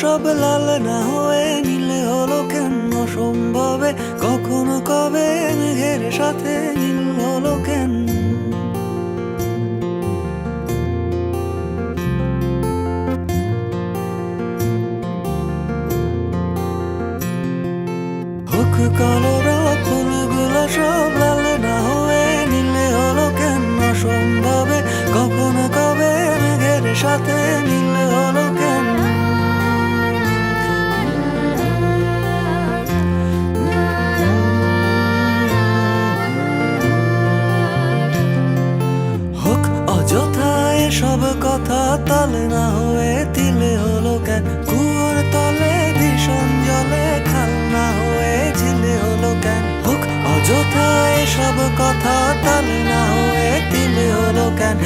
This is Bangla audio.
সব লাল না হয়ে নীলে হলো কেন অসম্ভবে? কখনো কবে মেঘের সাথে নীল হলো কেন? হোক কালোরা ফুলগুলো সব লাল না হয়ে নীলে হলো কেন অসম্ভবে? কখনো কবে মেঘের সাথে নীল হলো কেন? হোক অযথা এসব কথা তালে না হয়ে তিলে হলো কেন? কুয়োর তলে ভীষণ জলে খাল না হয়ে ঝিলে হলো কেন? হোক অযথা এসব কথা তালে না হয়ে তিলে হলো কেন?